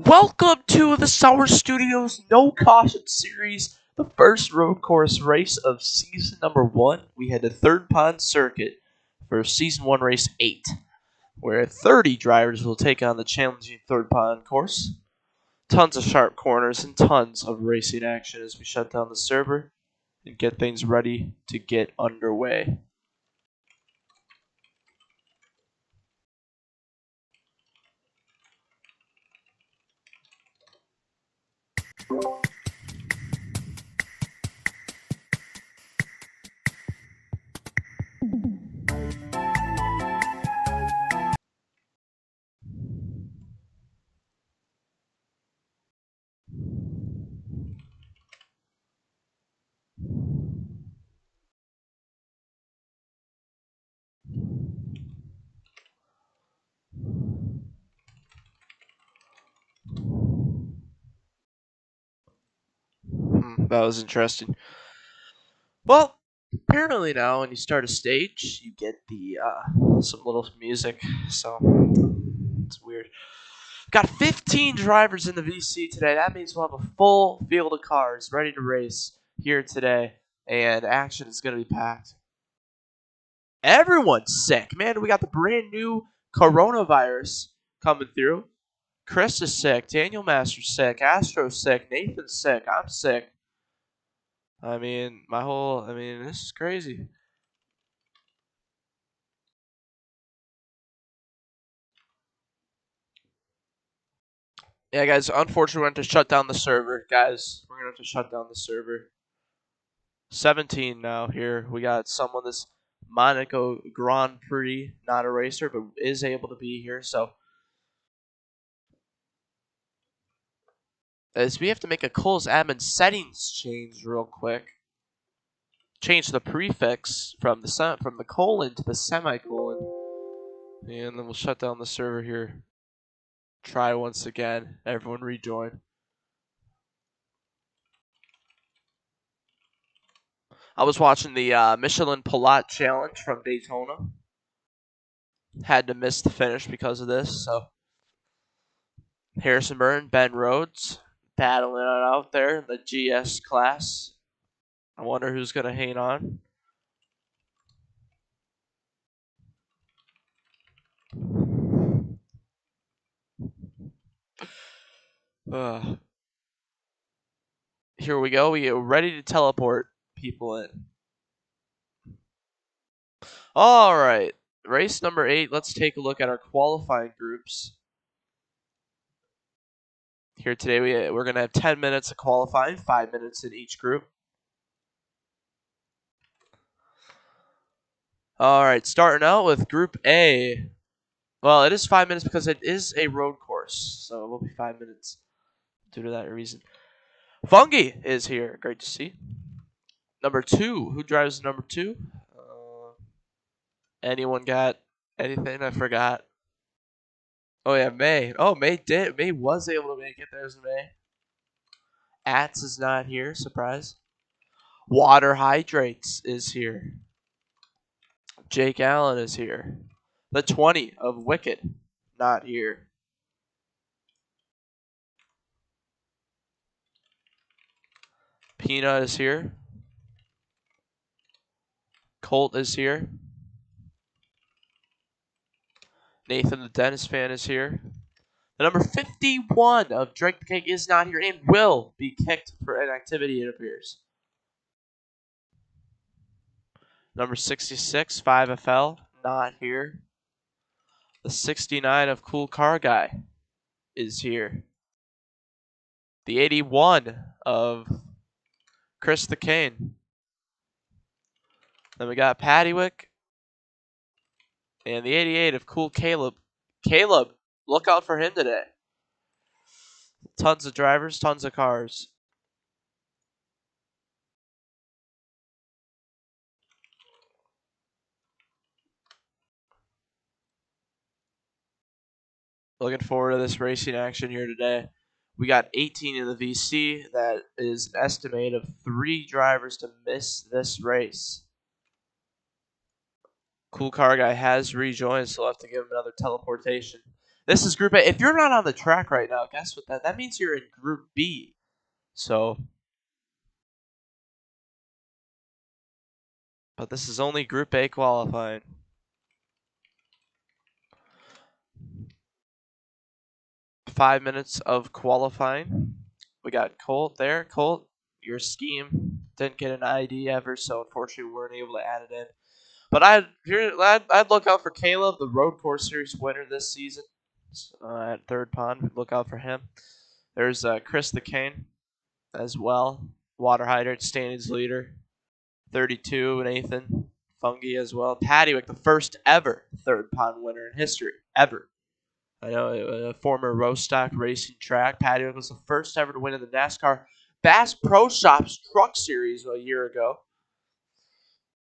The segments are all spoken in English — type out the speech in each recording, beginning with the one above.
Welcome to the Sour Studios No Caution Series, the first road course race of season number 1. We had the third pond circuit for season 1 race 8, where 30 drivers will take on the challenging third pond course. Tons of sharp corners and tons of racing action as we shut down the server and get things ready to get underway. That was interesting. Well, apparently now when you start a stage, you get the some little music, so it's weird. Got 15 drivers in the VC today. That means we'll have a full field of cars ready to race here today, and action is going to be packed. Everyone's sick, man. We got the brand new coronavirus coming through. Chris is sick. Daniel Master's sick. Astro's sick. Nathan's sick. I'm sick. This is crazy. Yeah, guys, unfortunately, we're going to shut down the server. Guys, we're going to have to shut down the server. 17 now here. We got someone this Monaco Grand Prix, not a racer, but is able to be here. So, as we have to make a Cole's admin settings change real quick. Change the prefix from the colon to the semicolon. And then we'll shut down the server here. Try once again. Everyone rejoin. I was watching the Michelin Pilote Challenge from Daytona. Had to miss the finish because of this. So Harrison Burton, Ben Rhodes battling it out there in the GS class. I wonder who's going to hang on. Here we go. We get ready to teleport people in. All right. Race number 8. Let's take a look at our qualifying groups. Here today, we're going to have 10 minutes of qualifying, 5 minutes in each group. All right, starting out with Group A. Well, it is 5 minutes because it is a road course, so it will be 5 minutes due to that reason. Fungi is here. Great to see. Number 2. Who drives number 2? Anyone got anything? I forgot. Oh, yeah, May. Oh, May did. May was able to make it. There's May. Ats is not here. Surprise. Water Hydrates is here. Jake Allen is here. The 20 of Wicked, not here. Peanut is here. Colt is here. Nathan the Dennis fan is here. The number 51 of Drake the Cake is not here and will be kicked for inactivity, it appears. Number 66, 5FL, not here. The 69 of Cool Car Guy is here. The 81 of Chris the Cane. Then we got Pattywick. And the 88 of Cool Caleb. Caleb, look out for him today. Tons of drivers, tons of cars. Looking forward to this racing action here today. We got 18 in the VC. That is an estimate of 3 drivers to miss this race. Cool Car Guy has rejoined, so we'll have to give him another teleportation. This is Group A. If you're not on the track right now, guess what that means? You're in Group B. So, but this is only Group A qualifying. Five minutes of qualifying. We got Colt there. Colt, your scheme didn't get an ID ever, so unfortunately we weren't able to add it in. But I'd look out for Caleb, the road course series winner this season. At third pond, look out for him. There's Chris the Cane as well, water hydrant standings leader. 32, Nathan Fungi as well. Paddywick, the first ever third pond winner in history, ever. I know a former Rostock racing track. Paddywick was the first ever to win in the NASCAR Bass Pro Shops Truck Series a year ago.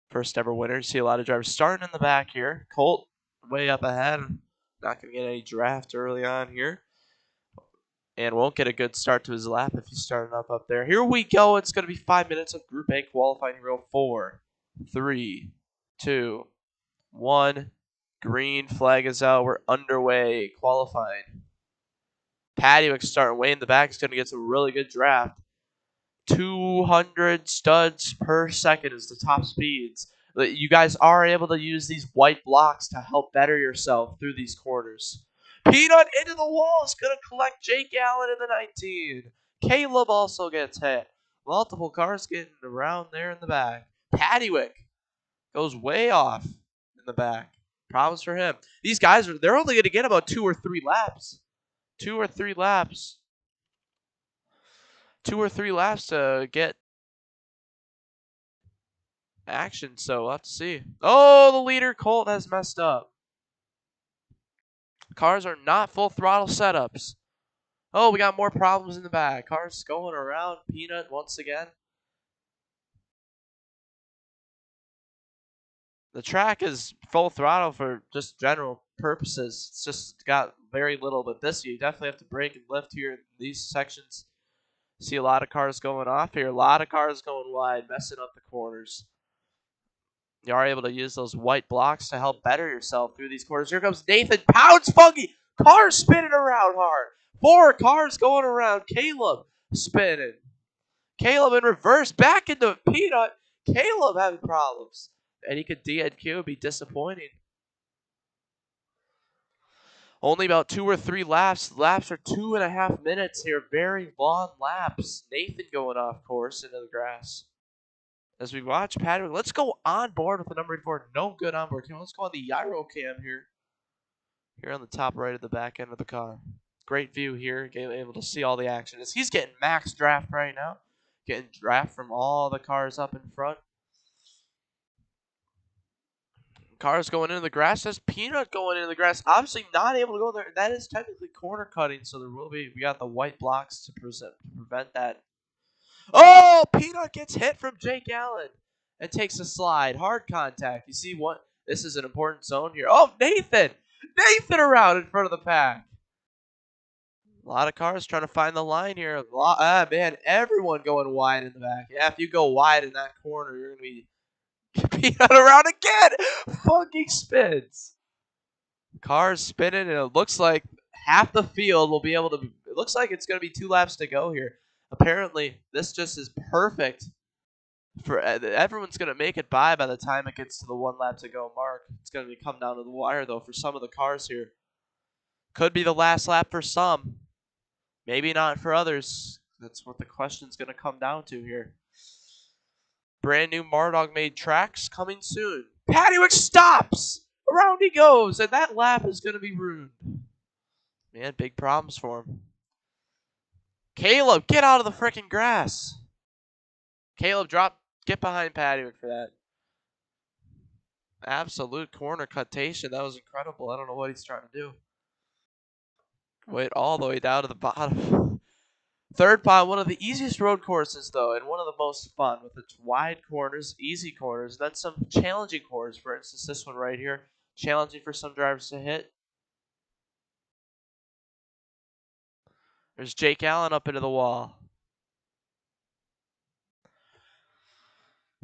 First ever winner. You see a lot of drivers starting in the back here. Colt way up ahead. Not going to get any draft early on here. And won't get a good start to his lap if he's starting up there. Here we go. It's going to be 5 minutes of Group A qualifying. Real 4, 3, 2, 1. Green flag is out. We're underway qualifying. Paddywick starting way in the back. Is going to get some really good draft. 200 studs per second is the top speeds. You guys are able to use these white blocks to help better yourself through these corners. Peanut into the wall is going to collect Jake Allen in the 19. Caleb also gets hit. Multiple cars getting around there in the back. Paddywick goes way off in the back. Problems for him. These guys, they're only going to get about 2 or 3 laps. 2 or 3 laps. 2 or 3 laps to get action, so we'll have to see. Oh, the leader, Colt, has messed up. Cars are not full throttle setups. Oh, we got more problems in the back. Cars going around. Peanut once again. The track is full throttle for just general purposes. It's just got very little, but this you definitely have to brake and lift here in these sections. See a lot of cars going off here. A lot of cars going wide, messing up the corners. You are able to use those white blocks to help better yourself through these corners. Here comes Nathan. Pounds Funky. Cars spinning around hard. 4 cars going around. Caleb spinning. Caleb in reverse. Back into Peanut. Caleb having problems. And he could DNQ. Be disappointing. Only about 2 or 3 laps. Laps are 2.5 minutes here. Very long laps. Nathan going off course into the grass. As we watch Patrick, let's go on board with the number 84. No good on board cam. Let's go on the gyro cam here. Here on the top right of the back end of the car. Great view here. Able to see all the action. As he's getting max draft right now. Getting draft from all the cars up in front. Cars going into the grass. There's Peanut going into the grass. Obviously not able to go there. That is technically corner cutting, so there will be. We got the white blocks to prevent that. Oh, Peanut gets hit from Jake Allen and takes a slide. Hard contact. You see what? This is an important zone here. Oh, Nathan! Nathan around in front of the pack. A lot of cars trying to find the line here. Man, everyone going wide in the back. Yeah, if you go wide in that corner, you're going to be Peanut around again. Funky spins. Cars spinning, and it looks like half the field will be able to. It looks like it's going to be 2 laps to go here. Apparently, this just is perfect for everyone's going to make it by the time it gets to the 1 lap to go mark. It's going to come down to the wire, though, for some of the cars here. Could be the last lap for some. Maybe not for others. That's what the question's going to come down to here. Brand new Mardog made tracks coming soon. Paddywick stops! Around he goes, and that lap is going to be ruined. Man, big problems for him. Caleb, get out of the freaking grass. Caleb, get behind Paddywick for that. Absolute corner cuttation. That was incredible. I don't know what he's trying to do. Wait all the way down to the bottom. Third pond, one of the easiest road courses, though, and one of the most fun with its wide corners, easy corners, then some challenging corners. For instance, this one right here, challenging for some drivers to hit. There's Jake Allen up into the wall.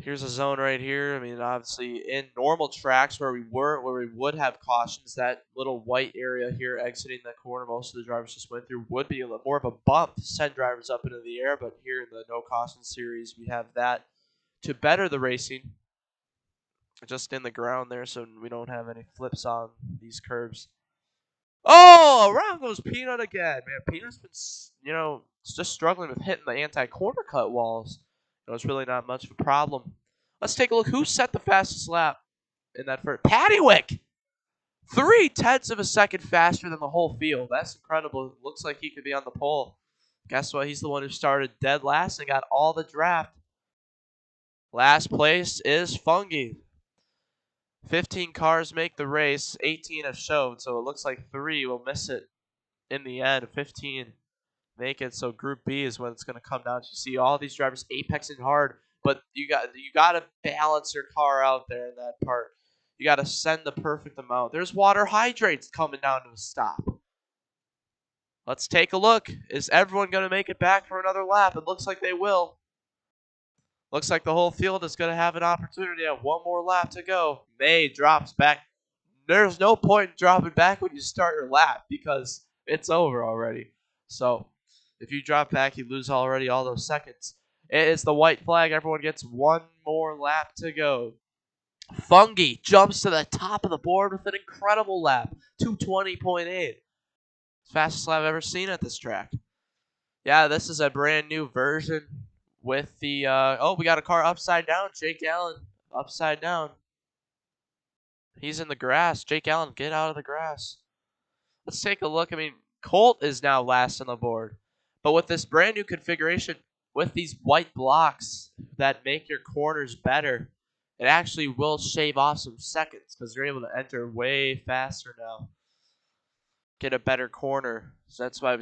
Here's a zone right here. I mean, obviously, in normal tracks where we would have cautions, that little white area here exiting the corner most of the drivers just went through would be a little more of a bump to send drivers up into the air. But here in the no caution series, we have that to better the racing just in the ground there, so we don't have any flips on these curves. Oh, around goes Peanut again, man. Peanut's been, just struggling with hitting the anti-corner cut walls. It's really not much of a problem. Let's take a look. Who set the fastest lap in that first? Paddywick! 0.3 of a second faster than the whole field. That's incredible. Looks like he could be on the pole. Guess what? He's the one who started dead last and got all the draft. Last place is Fungi. 15 cars make the race. 18 have showed, so it looks like 3 will miss it in the end. 15 make it, so Group B is when it's going to come down to. You see all these drivers apexing hard, but you got to balance your car out there in that part. You got to send the perfect amount. There's water hydrates coming down to a stop. Let's take a look. Is everyone going to make it back for another lap? It looks like they will. Looks like the whole field is going to have an opportunity at one more lap to go. May drops back. There's no point in dropping back when you start your lap because it's over already. So if you drop back, you lose already all those seconds. It's the white flag. Everyone gets one more lap to go. Fungi jumps to the top of the board with an incredible lap. 220.8. Fastest lap I've ever seen at this track. Yeah, this is a brand new version with the, we got a car upside down. Jake Allen upside down. He's in the grass. Jake Allen, get out of the grass. Let's take a look. I mean, Colt is now last on the board. But with this brand new configuration, with these white blocks that make your corners better, it actually will shave off some seconds because you're able to enter way faster now. Get a better corner. So that's why I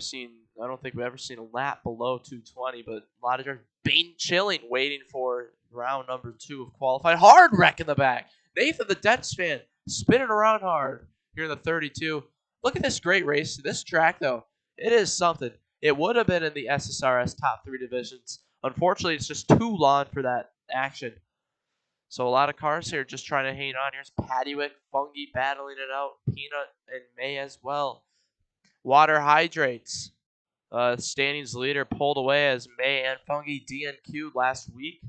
don't think we've ever seen a lap below 220, but a lot of drivers been chilling, waiting for round number 2 of qualifying. Hard wreck in the back. Nathan the Dents fan spinning around hard here in the 32. Look at this great race. This track, though, it is something. It would have been in the SSRS top 3 divisions. Unfortunately, it's just too long for that action. So a lot of cars here just trying to hang on. Here's Paddywick, Fungi battling it out, Peanut and May as well. Water hydrates. Standings leader pulled away as May and Fungi DNQ'd last week.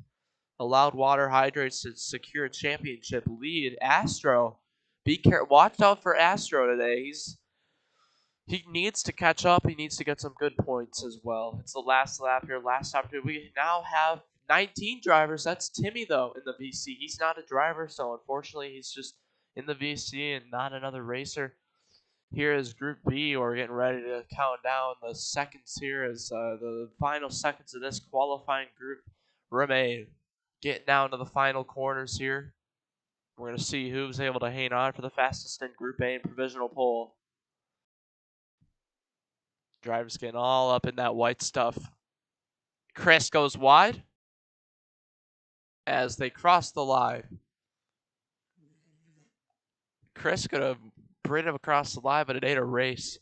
Allowed water hydrates to secure a championship lead. Astro, be careful. Watch out for Astro today. He needs to catch up. He needs to get some good points as well. It's the last lap here. Last opportunity. We now have 19 drivers. That's Timmy, though, in the VC. He's not a driver, so unfortunately he's just in the VC and not another racer. Here is Group B. We're getting ready to count down the seconds here as the final seconds of this qualifying group remain. Getting down to the final corners here. We're going to see who's able to hang on for the fastest in Group A in provisional pole. Drivers getting all up in that white stuff. Chris goes wide as they cross the line. Chris could have bring him across the line, but it ain't a race.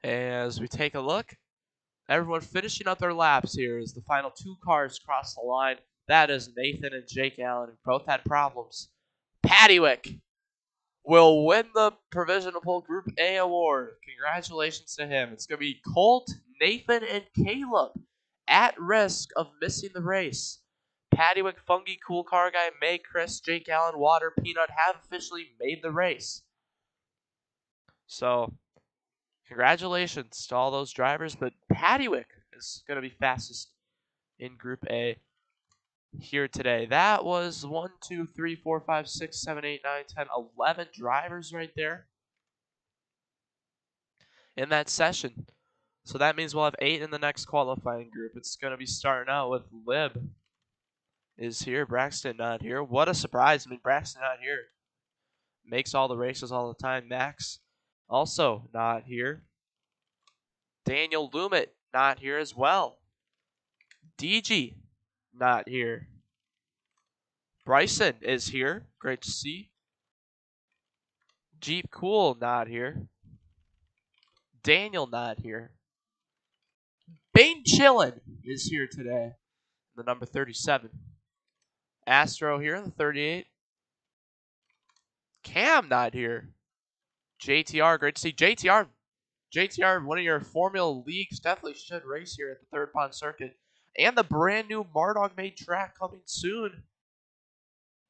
As we take a look, everyone finishing up their laps here as the final 2 cars cross the line. That is Nathan and Jake Allen, who both had problems. Paddywick will win the Provisional Pole Group A award. Congratulations to him. It's going to be Colt, Nathan, and Caleb at risk of missing the race. Paddywick, Fungi, Cool Car Guy, May, Chris, Jake Allen, Water, Peanut have officially made the race. So, congratulations to all those drivers, but Paddywick is going to be fastest in Group A here today. That was 1, 2, 3, 4, 5, 6, 7, 8, 9, 10, 11 drivers right there in that session. So that means we'll have 8 in the next qualifying group. It's going to be starting out with Lib is here. Braxton not here. What a surprise. I mean, Braxton not here. Makes all the races all the time. Max also not here. Daniel Lumet not here as well. DG not here. Bryson is here. Great to see. Jeep Cool not here. Daniel not here. Bane Chillin is here today. The number 37. Astro here in the 38. Cam not here. JTR, great to see JTR. JTR, one of your Formula Leagues, definitely should race here at the Third Pond Circuit. And the brand new Mardog made track coming soon.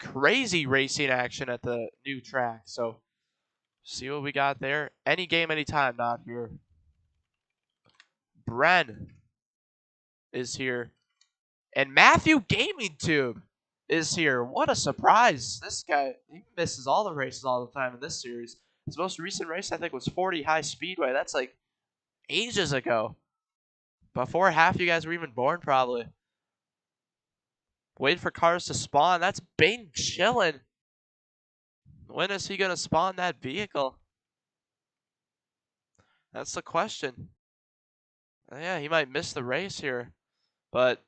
Crazy racing action at the new track. So, see what we got there. Any game, anytime, not here. Bren is here. And Matthew Gaming Tube is here. What a surprise. This guy, he misses all the races all the time in this series. His most recent race, I think, was 40 High Speedway. That's like ages ago. Before half you guys were even born, probably. Waiting for cars to spawn. That's Bane chilling. When is he going to spawn that vehicle? That's the question. Yeah, he might miss the race here. But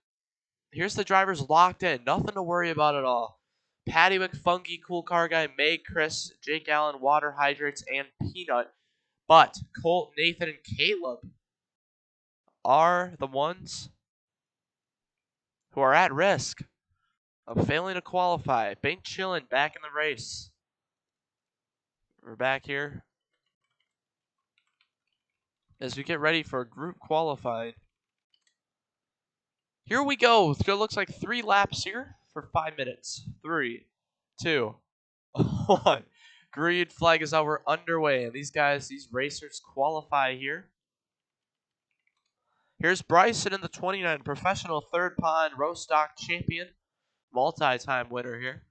here's the drivers locked in. Nothing to worry about at all. Pattywick, Funky, Cool Car Guy, May, Chris, Jake Allen, Water Hydrates, and Peanut. But Colt, Nathan, and Caleb are the ones who are at risk of failing to qualify. Bane chilling back in the race. We're back here as we get ready for group qualifying. Here we go. It looks like 3 laps here for 5 minutes. 3, 2, 1. Green flag is out. We're underway. And these guys, these racers qualify here. Here's Bryson in the 29, professional third pond Rostock champion. Multi-time winner here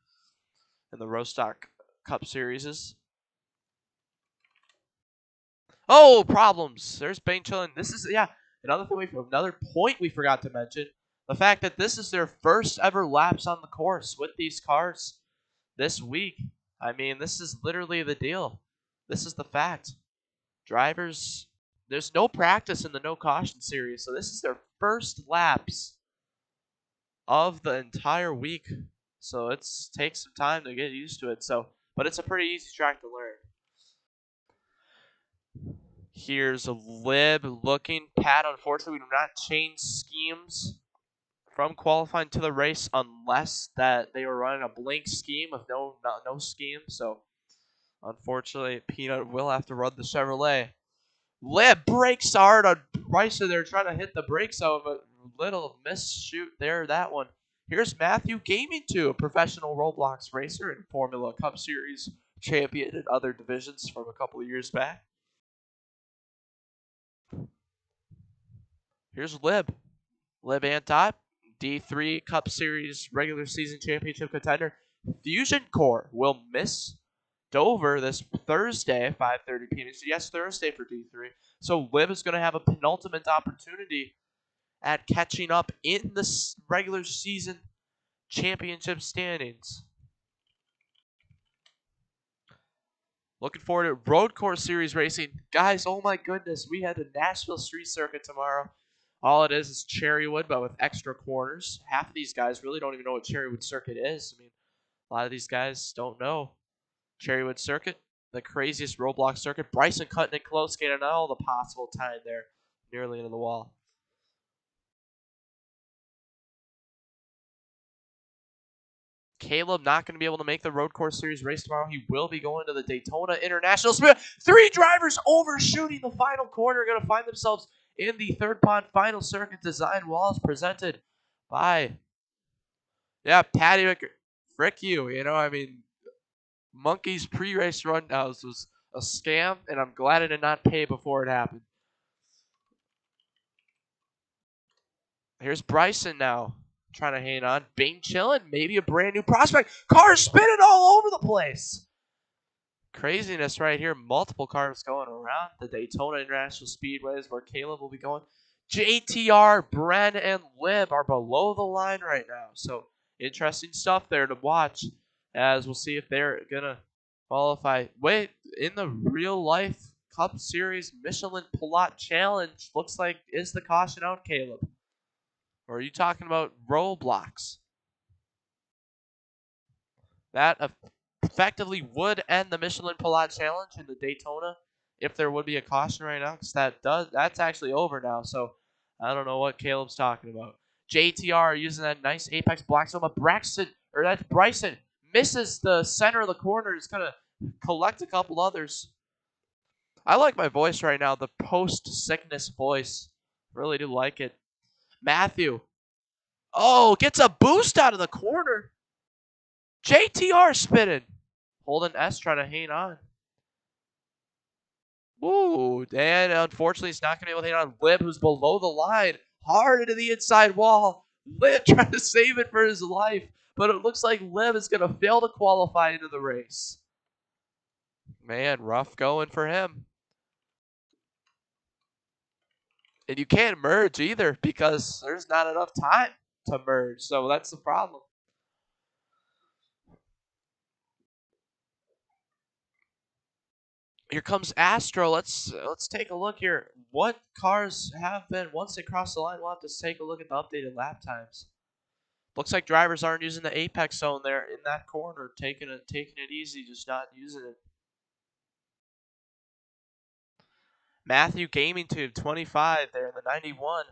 in the Rostock Cup Series. Oh, problems. There's Bane chilling. This is, yeah, another point we forgot to mention. The fact that this is their first ever laps on the course with these cars this week. I mean, this is literally the deal. This is the fact. Drivers, there's no practice in the no caution series, so this is their first laps of the entire week. So it takes some time to get used to it. But it's a pretty easy track to learn. Here's a Lib looking. Pat, unfortunately, we do not change schemes from qualifying to the race unless that they were running a blank scheme with no scheme. So, unfortunately, Peanut will have to run the Chevrolet. Lib brakes hard on Bryson. They're trying to hit the brakes out of a little misshoot there, that one. Here's Matthew Gaming too, a professional Roblox racer and Formula Cup Series champion in other divisions from a couple of years back. Here's Lib. Lib and top. D3 Cup Series regular season championship contender. Fusion Core will miss Dover this Thursday, 5:30 p.m. So yes, Thursday for D3. So Lib is going to have a penultimate opportunity at catching up in the regular season championship standings. Looking forward to Road Course Series racing. Guys, oh my goodness, we had the Nashville Street Circuit tomorrow. All it is Cherrywood, but with extra corners. Half of these guys really don't even know what Cherrywood Circuit is. I mean, a lot of these guys don't know. Cherrywood Circuit, the craziest Roblox circuit. Bryson cutting it close, getting all the possible time there, nearly into the wall. Caleb not going to be able to make the Road Course Series race tomorrow. He will be going to the Daytona International Speedway. 3 drivers overshooting the final corner, going to find themselves in the Third Pond Final Circuit Design Walls presented by, Patty Frick you. You know, I mean, Monkey's pre-race rundowns was a scam, and I'm glad I did not pay before it happened. Here's Bryson now, trying to hang on. Bane chilling, maybe a brand new prospect. Cars spinning all over the place. Craziness right here. Multiple cars going around. The Daytona International Speedway is where Caleb will be going. JTR, Bren, and Lib are below the line right now. So interesting stuff there to watch, as we'll see if they're going to qualify. Wait, in the real life Cup Series Michelin Pilote Challenge, looks like is the caution out, Caleb? Or are you talking about Roblox? That effectively would end the Michelin Pilote Challenge in the Daytona if there would be a caution right now, because that's actually over now. So I don't know what Caleb's talking about. JTR using that nice Apex Black Zone, but or that's Bryson, misses the center of the corner. He's going to collect a couple others. I like my voice right now, the post-sickness voice. Really do like it. Matthew. Oh, gets a boost out of the corner. JTR spinning. Holden S trying to hang on. Ooh, and unfortunately, he's not going to be able to hang on. Lib, who's below the line, hard into the inside wall. Lib trying to save it for his life, but it looks like Lib is going to fail to qualify into the race. Man, rough going for him. And you can't merge either because there's not enough time to merge, so that's the problem. Here comes Astro. Let's take a look here. What cars have been once they cross the line? We'll have to take a look at the updated lap times. Looks like drivers aren't using the apex zone there in that corner, taking it easy, just not using it. Matthew Gaming Tube 25 there in the 91,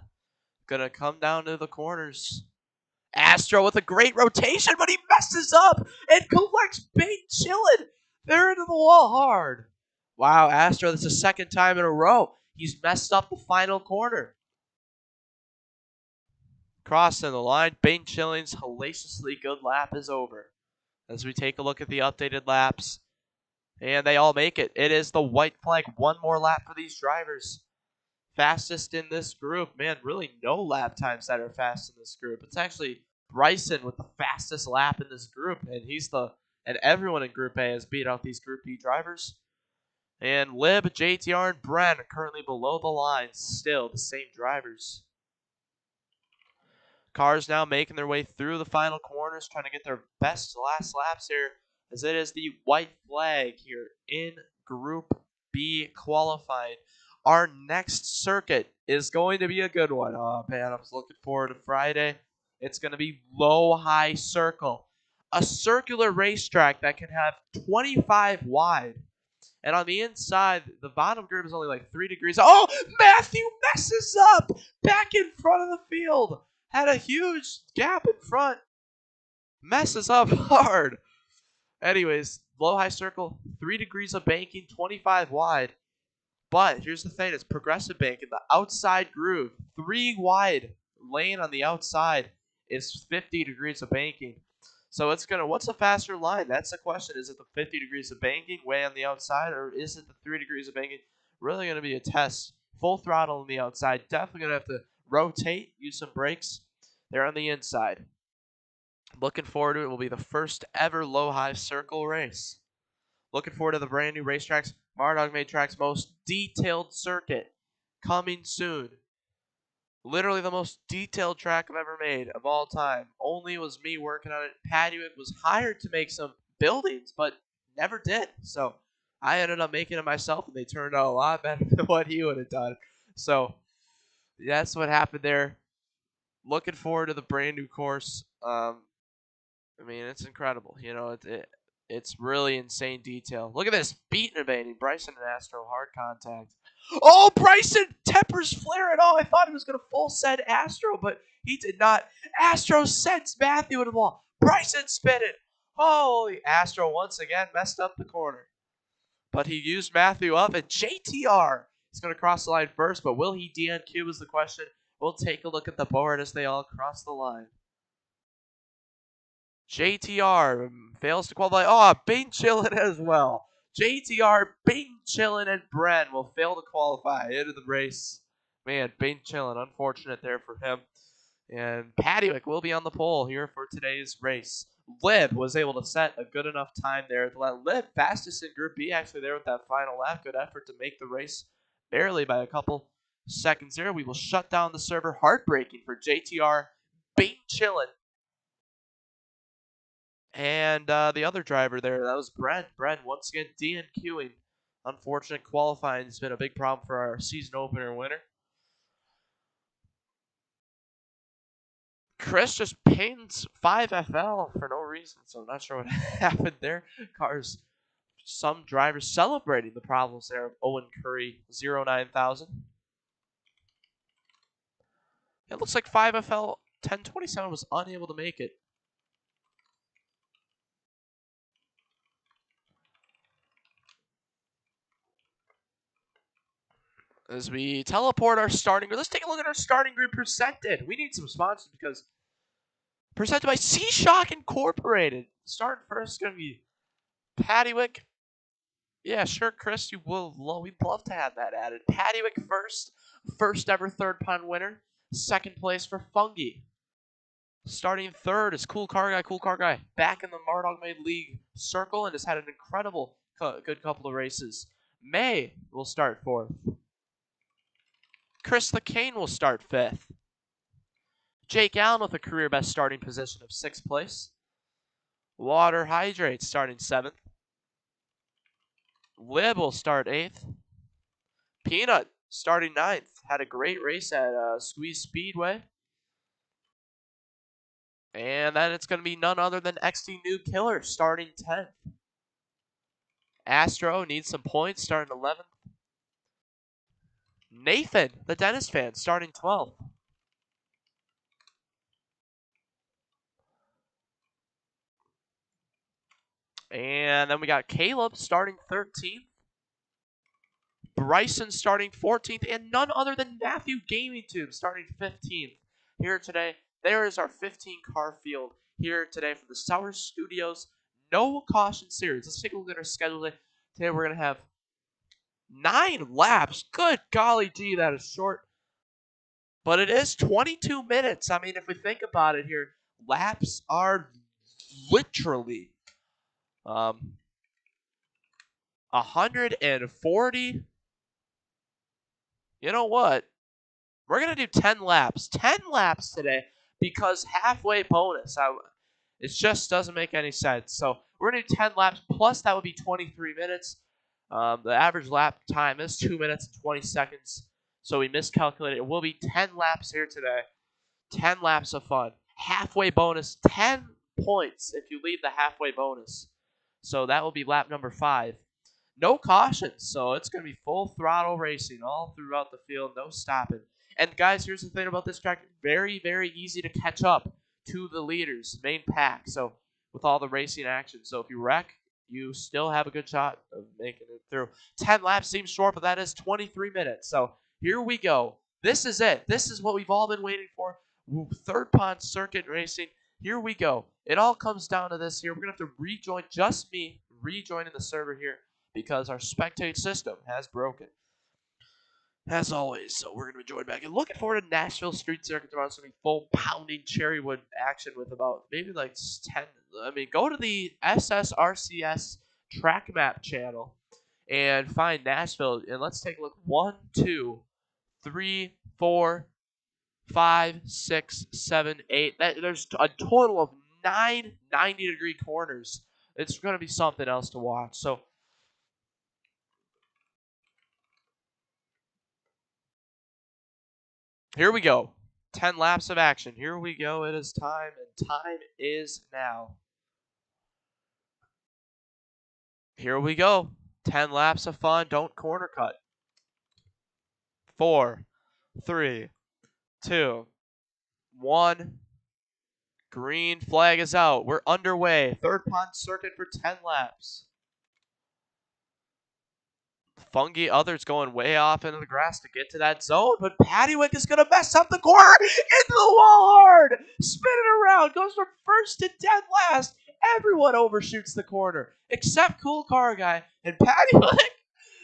gonna come down to the corners. Astro with a great rotation, but he messes up and collects bait chillin'. They're into the wall hard. Wow, Astro, that's the second time in a row he's messed up the final corner. Crossing the line, Bane Chilling's hellaciously good lap is over. As we take a look at the updated laps, and they all make it. It is the white flag. One more lap for these drivers. Fastest in this group. Man, really no lap times that are fast in this group. It's actually Bryson with the fastest lap in this group, and everyone in Group A has beat out these Group B drivers. And Lib, JTR, and Bren are currently below the line. Still the same drivers. Cars now making their way through the final corners, trying to get their best last laps here, as it is the white flag here in Group B qualifying. Our next circuit is going to be a good one. Oh, man, I'm looking forward to Friday. It's going to be low-high circle, a circular racetrack that can have 25 wide. And on the inside, the bottom group is only like 3 degrees. Oh, Matthew messes up back in front of the field. Had a huge gap in front. Messes up hard. Anyways, low-high circle, 3 degrees of banking, 25 wide. But here's the thing, it's progressive banking. The outside groove, 3 wide lane on the outside is 50 degrees of banking. So what's a faster line? That's the question. Is it the 50 degrees of banking way on the outside, or is it the 3 degrees of banking? Really going to be a test. Full throttle on the outside. Definitely going to have to rotate, use some brakes. They're on the inside. Looking forward to it. Will be the first ever low-high circle race. Looking forward to the brand new racetracks. Mardog made track's most detailed circuit coming soon. Literally the most detailed track I've ever made of all time. Only was me working on it. Paddywick was hired to make some buildings, but never did. So I ended up making it myself, and they turned out a lot better than what he would have done. So that's what happened there. Looking forward to the brand new course. I mean, it's incredible. You know, it's really insane detail. Look at this. Beating and baiting. Bryson and Astro hard contact. Oh, Bryson! Tempers flaring. Oh, I thought he was going to full set Astro, but he did not. Astro sends Matthew into the wall. Bryson spinning. Holy, Astro once again messed up the corner. But he used Matthew up, and JTR is going to cross the line first, but will he DNQ is the question. We'll take a look at the board as they all cross the line. JTR fails to qualify. Oh, Bane Chillin as well. JTR, Bane Chillin, and Bren will fail to qualify into the race. Man, Bane Chillin, unfortunate there for him. And Paddywick will be on the pole here for today's race. Lib was able to set a good enough time there to let Lib fastest in Group B actually there with that final lap. Good effort to make the race barely by a couple seconds there. We will shut down the server. Heartbreaking for JTR, Bane Chillin, and the other driver there, that was Brent. Brent once again DNQing. Unfortunate qualifying has been a big problem for our season opener winner. Chris just pins 5FL for no reason, so I'm not sure what happened there. Some drivers celebrating the problems there of Owen Curry 09000. It looks like 5FL 1027 was unable to make it. as we teleport our starting group. Let's take a look at our starting group presented. We need some sponsors because presented by Siagow Incorporated. Starting first is going to be Pattywick. Yeah, sure, Chris. We'd love to have that added. Pattywick first ever third pond winner. Second place for Fungi. Starting third is Cool Car Guy. Back in the Mardog Made League circle and has had an incredible good couple of races. May will start fourth. Chris LeCane will start fifth. Jake Allen with a career best starting position of sixth place. Water Hydrate starting seventh. Lib will start eighth. Peanut starting ninth. Had a great race at Squeeze Speedway. And then it's going to be none other than XT New Killer starting 10th. Astro needs some points starting 11th. Nathan, the Dennis fan, starting 12th. And then we got Caleb starting 13th. Bryson starting 14th. And none other than Matthew Gaming Tube starting 15th. Here today, there is our 15-car field here today for the Sour Studios No Caution Series. Let's take a look at our schedule today. Today we're going to have 9 laps. Good golly gee, that is short. But it is 22 minutes. I mean, if we think about it here, laps are literally 140. You know what? We're going to do 10 laps. 10 laps today because halfway bonus. It just doesn't make any sense. So we're going to do 10 laps, plus that would be 23 minutes. The average lap time is 2 minutes and 20 seconds. So we miscalculated. It will be 10 laps here today. 10 laps of fun. Halfway bonus, 10 points if you leave the halfway bonus. So that will be lap number 5. No cautions, so it's going to be full throttle racing all throughout the field, no stopping. And guys, here's the thing about this track. Very, very easy to catch up to the leaders, main pack. So with all the racing action. So if you wreck, you still have a good shot of making it through. 10 laps seems short, but that is 23 minutes. So here we go. This is it. This is what we've all been waiting for. Third pond circuit racing. Here we go. It all comes down to this here. We're going to have to rejoin, just me, rejoining the server here because our spectate system has broken. As always, so we're going to be joined back. And looking forward to Nashville Street Circuit tomorrow. It's going to be full pounding Cherrywood action with about maybe like 10. I mean, go to the SSRCS track map channel and find Nashville. And let's take a look. 1, 2, 3, 4, 5, 6, 7, 8. There's a total of 9 90-degree corners. It's going to be something else to watch. So here we go. 10 laps of action. Here we go. It is time, and time is now. Here we go. 10 laps of fun. Don't corner cut. 4, 3, 2, 1. Green flag is out. We're underway. Third pond circuit for 10 laps. Fungi others going way off into the grass to get to that zone, but Pattywick is going to mess up the corner into the wall hard. Spinning around, goes from first to dead last. Everyone overshoots the corner except Cool Car Guy, and Pattywick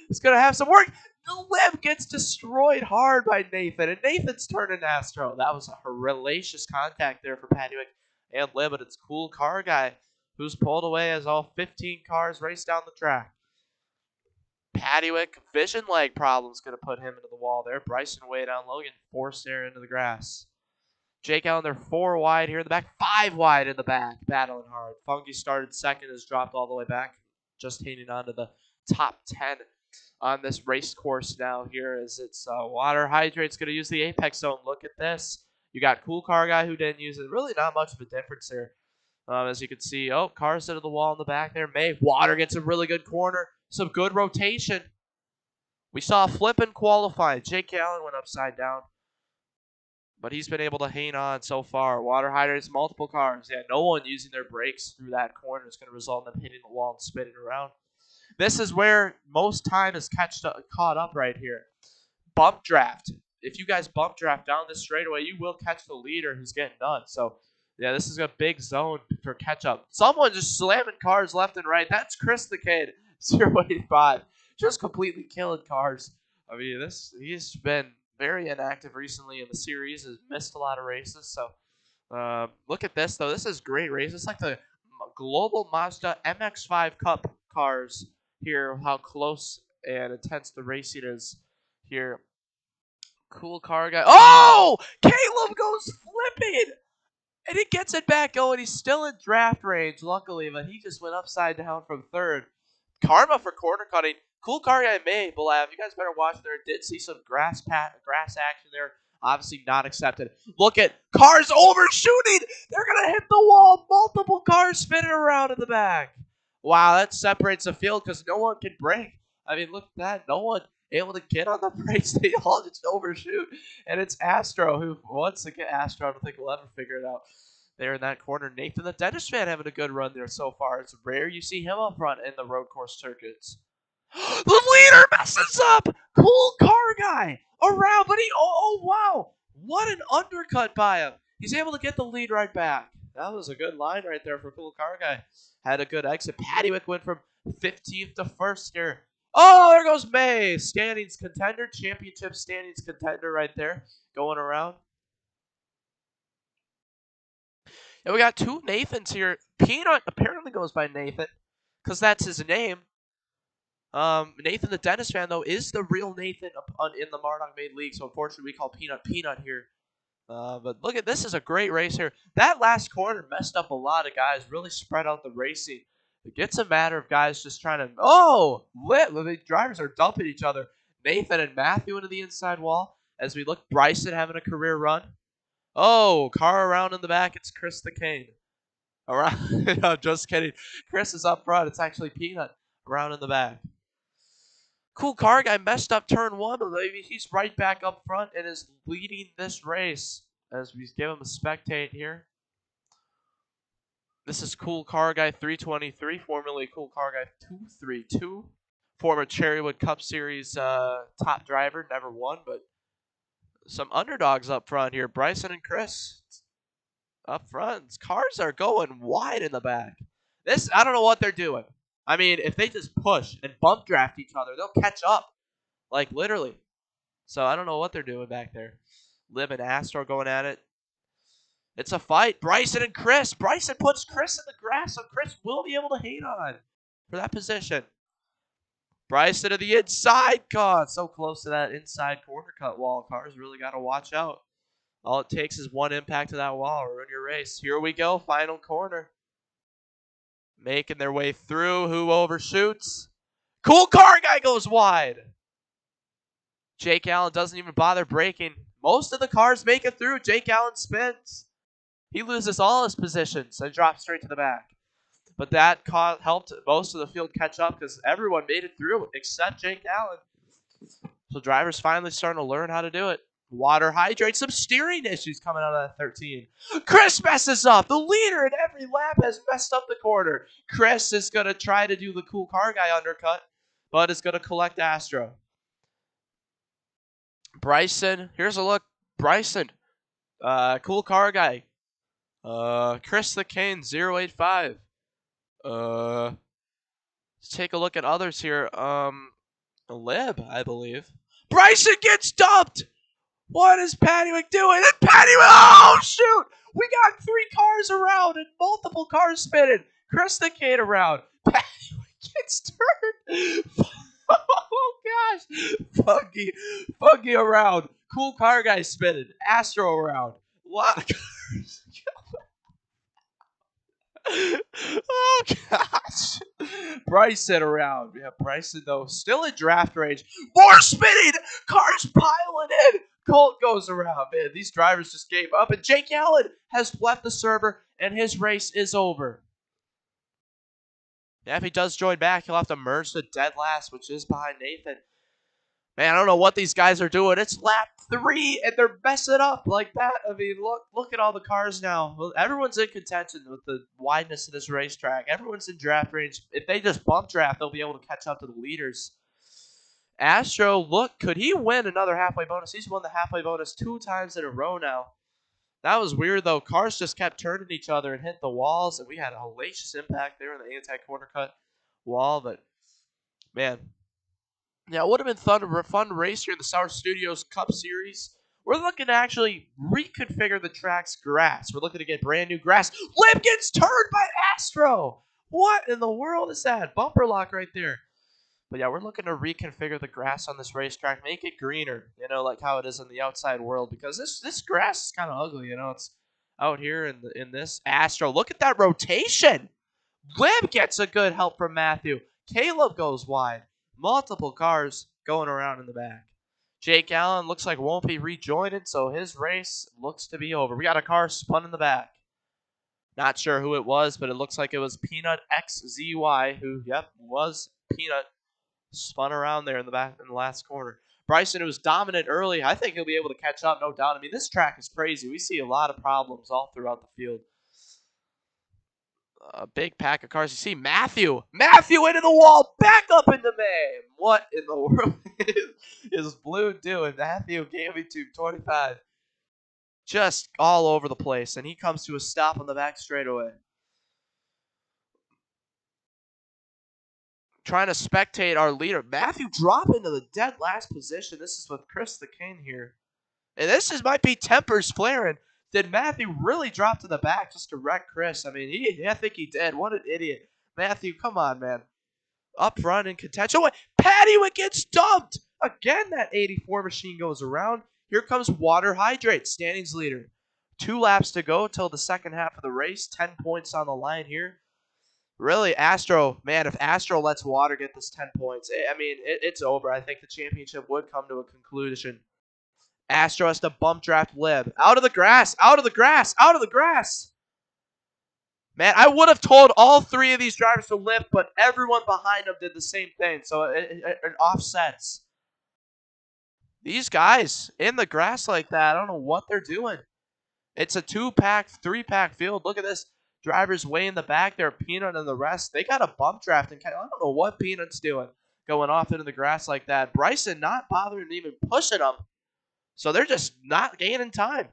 is going to have some work. The Lib gets destroyed hard by Nathan, and Nathan's turning Astro. That was a hellacious contact there for Pattywick and Lib, but it's Cool Car Guy who's pulled away as all 15 cars race down the track. Pattywick, vision leg problems going to put him into the wall there. Bryson way down. Logan forced there into the grass. Jake Allen, they're 4 wide here in the back, 5 wide in the back, battling hard. Fungi started second, has dropped all the way back, just hanging on to the top 10 on this race course now here as it's Water Hydrate's going to use the apex zone. Look at this. You got Cool Car Guy who didn't use it. Really not much of a difference here. As you can see, cars into the wall in the back there. Water gets a really good corner. Some good rotation. We saw a flip in qualifying. Jake Allen went upside down. But he's been able to hang on so far. Water Hydrate's multiple cars. Yeah, no one using their brakes through that corner is going to result in them hitting the wall and spinning around. This is where most time is caught up right here. bump draft. If you guys bump draft down this straightaway, you will catch the leader who's getting done. So, yeah, this is a big zone for catch up. Someone just slamming cars left and right. That's Chris the Kid, 085. Just completely killing cars. I mean, he's been very inactive recently in the series. Has missed a lot of races. So, look at this, though. This is great race. It's like the Global Mazda MX-5 Cup cars here, how close and intense the racing is here. Cool car guy. Oh! Caleb goes flipping! And he gets it back going. He's still in draft range, luckily, but he just went upside down from third. Karma for corner cutting. Cool car guy may, Belav. You guys better watch there. Did see some grass action there. Obviously not accepted. Look at cars overshooting. They're going to hit the wall. Multiple cars spinning around in the back. Wow, that separates the field because no one can brake. I mean, look at that. No one able to get on the brakes. They all just overshoot. And it's Astro who, once again, Astro, I don't think we'll ever figure it out. There in that corner, Nathan the Dentist fan having a good run there so far. It's rare you see him up front in the road course circuits. The leader messes up. Cool car guy around, but oh wow, what an undercut by him. He's able to get the lead right back. That was a good line right there for cool car guy. Had a good exit. Paddywick went from 15th to 1st here. Oh, there goes May. Standings contender, championship standings contender right there, going around. And we got two Nathans here. Peanut apparently goes by Nathan, because that's his name. Nathan the Dentist fan, though, is the real Nathan in the Marduk Made League, so unfortunately we call Peanut Peanut here. But look at this, is a great race here. That last corner messed up a lot of guys, really spread out the racing. It's a matter of guys just trying to, the drivers are dumping each other. Nathan and Matthew into the inside wall. As we look, Bryson having a career run. Oh, car around in the back, it's Chris the Cane. Around, no, just kidding. Chris is up front, it's actually Peanut around in the back. Cool car guy messed up turn 1, but he's right back up front and is leading this race as we give him a spectate here. This is Cool Car Guy 323, formerly Cool Car Guy 232. Former Cherrywood Cup Series top driver, never won, but some underdogs up front here. Bryson and Chris up front. Cars are going wide in the back. I don't know what they're doing. I mean, if they just push and bump draft each other, they'll catch up. Like, literally. So, I don't know what they're doing back there. Lib and Astro going at it. It's a fight. Bryson and Chris. Bryson puts Chris in the grass, so Chris will be able to hate on for that position. Bryson to the inside. God, so close to that inside corner cut wall. Cars really got to watch out. All it takes is one impact to that wall. Ruin your race. Here we go. Final corner. Making their way through. Who overshoots? Cool car guy goes wide. Jake Allen doesn't even bother braking. Most of the cars make it through. Jake Allen spins. He loses all his positions and drops straight to the back. But that helped most of the field catch up because everyone made it through except Jake Allen. So drivers finally starting to learn how to do it. Water hydrate, some steering issues coming out of that 13. Chris messes up. The leader in every lap has messed up the corner. Chris is going to try to do the cool car guy undercut, but is going to collect Astro. Bryson, here's a look. Bryson, cool car guy. Chris the Cane, 085. Let's take a look at others here. Lib, I believe. Bryson gets dumped! What is Paddywick doing? And Paddywick, oh shoot! We got 3 cars around and multiple cars spinning. Chris the Cane around. Paddywick gets turned. Oh gosh. Funky around. Cool car guy spinning. Astro around. A lot of cars. Oh gosh. Bryson around. Yeah, Bryson though still in draft range. More spinning. Cars piling in. Colt goes around. Man, these drivers just gave up. And Jake Allen has left the server and his race is over. Yeah, if he does join back, he'll have to merge to dead last, which is behind Nathan. Man, I don't know what these guys are doing. It's lap 3, and they're messing up like that. I mean, look at all the cars now. Well, everyone's in contention with the wideness of this racetrack. Everyone's in draft range. If they just bump draft, they'll be able to catch up to the leaders. Astro, look, could he win another halfway bonus? He's won the halfway bonus 2 times in a row now. That was weird, though. Cars just kept turning each other and hit the walls, and we had a hellacious impact there in the anti-corner cut wall. But, man, yeah, it would have been fun to race here in the Sour Studios Cup Series. We're looking to actually reconfigure the track's grass. We're looking to get brand new grass. Lip gets turned by Astro! What in the world is that? Bumper lock right there. But yeah, we're looking to reconfigure the grass on this racetrack, make it greener, like how it is in the outside world. Because this grass is kind of ugly, it's out here in this Astro. Look at that rotation. Lib gets a good help from Matthew. Caleb goes wide. Multiple cars going around in the back. Jake Allen looks like won't be rejoined, so his race looks to be over. We got a car spun in the back. Not sure who it was, but it looks like it was Peanut XZY, who, was Peanut. Spun around there in the back in the last corner. Bryson, who was dominant early, I think he'll be able to catch up, no doubt. I mean, this track is crazy. We see a lot of problems all throughout the field. A big pack of cars. You see Matthew into the wall, back up into May. What in the world is Blue doing? Matthew gave me to 25. Just all over the place, and he comes to a stop on the back straightaway. Trying to spectate our leader. Matthew drop into the dead last position. This is with Chris the King here. And might be tempers flaring. Did Matthew really drop to the back just to wreck Chris? I mean, I think he did. What an idiot. Matthew, come on, man. Up front in contention. Oh, Paddywick gets dumped. Again, that 84 machine goes around. Here comes Water Hydrate, standings leader. 2 laps to go till the second half of the race. 10 points on the line here. Really, Astro, man, if Astro lets Water get this 10 points, it's over. I think the championship would come to a conclusion. Astro has to bump draft Lib. Out of the grass, out of the grass, out of the grass. Man, I would have told all 3 of these drivers to lift, but everyone behind them did the same thing, so it offsets. These guys in the grass like that, I don't know what they're doing. It's a 2-pack, 3-pack field. Look at this. Drivers way in the back there, Peanut and the rest. They got a bump draft, and I don't know what Peanut's doing going off into the grass like that. Bryson not bothering to even pushing them. So they're just not gaining time.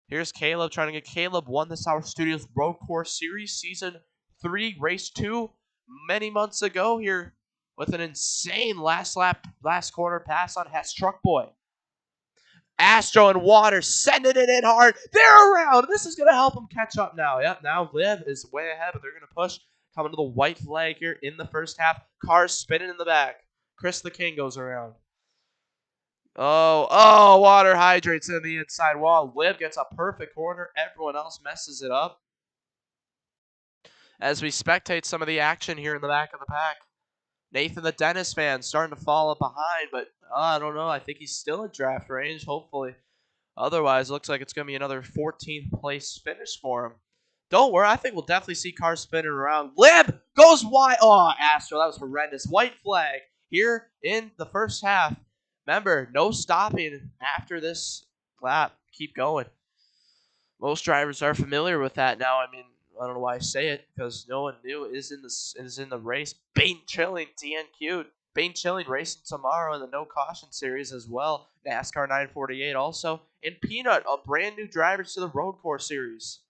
Here's Caleb trying to get Caleb won the Sour Studios Road Course Series Season 3, Race 2, many months ago here with an insane last corner pass on Hess Truck Boy. Astro and Water sending it in hard. They're around. This is going to help them catch up now. Yep, now Liv is way ahead, but they're going to push. Coming to the white flag here in the first half. Cars spinning in the back. Chris the King goes around. Oh, Water Hydrates in the inside wall. Liv gets a perfect corner. Everyone else messes it up. As we spectate some of the action here in the back of the pack. Nathan the Dennis fan starting to fall up behind, but I don't know. I think he's still in draft range, hopefully. Otherwise, looks like it's going to be another 14th place finish for him. Don't worry. I think we'll definitely see cars spinning around. Lib goes wide. Oh, Astro, that was horrendous. White flag here in the first half. Remember, no stopping after this lap. Keep going. Most drivers are familiar with that now. I mean, I don't know why I say it, because no one new is in the race. Bane Chilling DNQ'd. Bane Chilling racing tomorrow in the No Caution Series as well. NASCAR 948 also. And Peanut, a brand new driver to the Road Course Series.